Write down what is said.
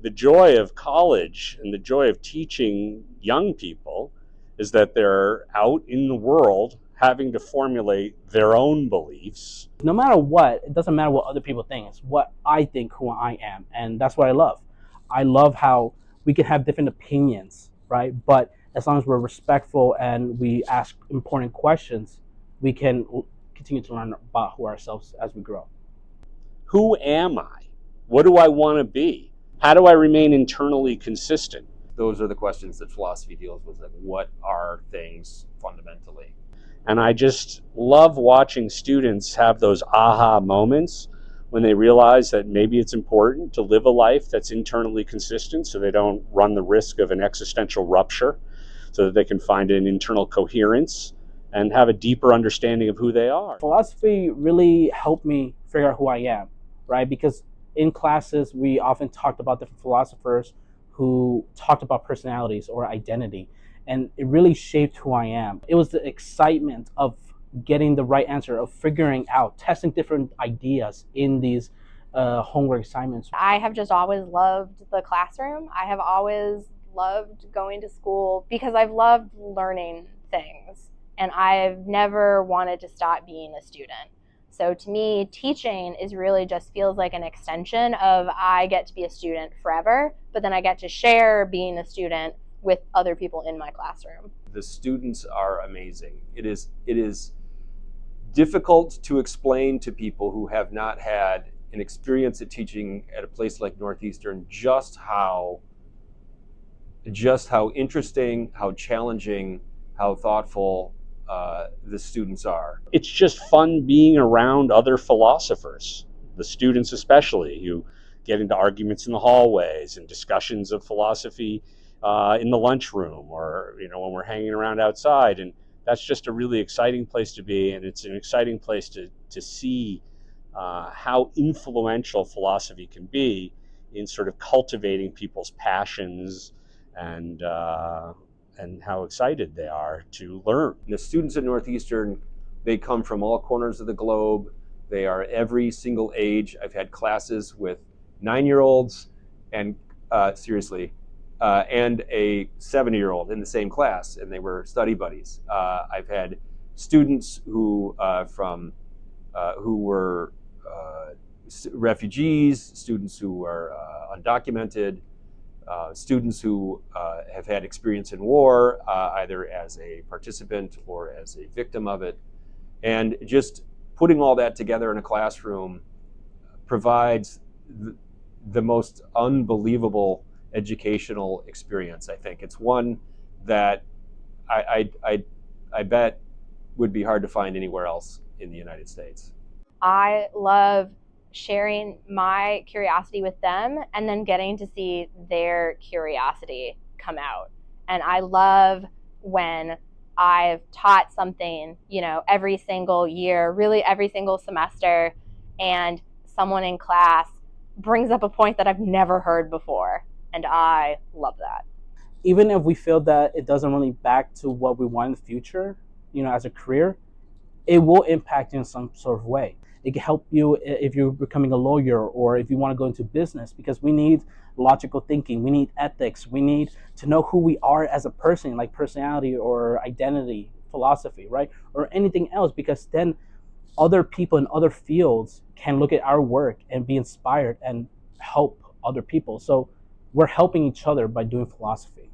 the joy of college and the joy of teaching young people is that they're out in the world having to formulate their own beliefs. No matter what, it doesn't matter what other people think. It's what I think, who I am. And that's what I love. I love how we can have different opinions, right? But as long as we're respectful and we ask important questions, we can continue to learn about ourselves as we grow. Who am I? What do I want to be? How do I remain internally consistent? Those are the questions that philosophy deals with. Like, what are things fundamentally? And I just love watching students have those aha moments when they realize that maybe it's important to live a life that's internally consistent so they don't run the risk of an existential rupture, so that they can find an internal coherence and have a deeper understanding of who they are. Philosophy really helped me figure out who I am, right? Because in classes, we often talked about different philosophers who talked about personalities or identity, and it really shaped who I am. It was the excitement of getting the right answer, of figuring out, testing different ideas in these homework assignments. I have just always loved the classroom. I have always loved going to school because I've loved learning things, and I've never wanted to stop being a student. So to me, teaching is really just feels like an extension of I get to be a student forever, but then I get to share being a student with other people in my classroom. The students are amazing. It is difficult to explain to people who have not had an experience at teaching at a place like Northeastern just how interesting, how challenging, how thoughtful the students are. It's just fun being around other philosophers, the students especially, who get into arguments in the hallways and discussions of philosophy in the lunchroom, or when we're hanging around outside. And that's just a really exciting place to be, and it's an exciting place to see how influential philosophy can be in sort of cultivating people's passions and how excited they are to learn. The students at Northeastern, they come from all corners of the globe. They are every single age. I've had classes with 9-year-olds and and a 70-year-old in the same class, and they were study buddies. I've had students who were refugees, students who are undocumented, students who have had experience in war, either as a participant or as a victim of it. And just putting all that together in a classroom provides the most unbelievable educational experience. I think it's one that I bet would be hard to find anywhere else in the United States. I love sharing my curiosity with them and then getting to see their curiosity come out. And I love when I've taught something, every single year, really every single semester, and someone in class brings up a point that I've never heard before. And I love that. Even if we feel that it doesn't really back to what we want in the future, as a career, it will impact you in some sort of way. It can help you if you're becoming a lawyer or if you want to go into business, because we need logical thinking, we need ethics, we need to know who we are as a person, like personality or identity, philosophy, right? Or anything else, because then other people in other fields can look at our work and be inspired and help other people. So we're helping each other by doing philosophy.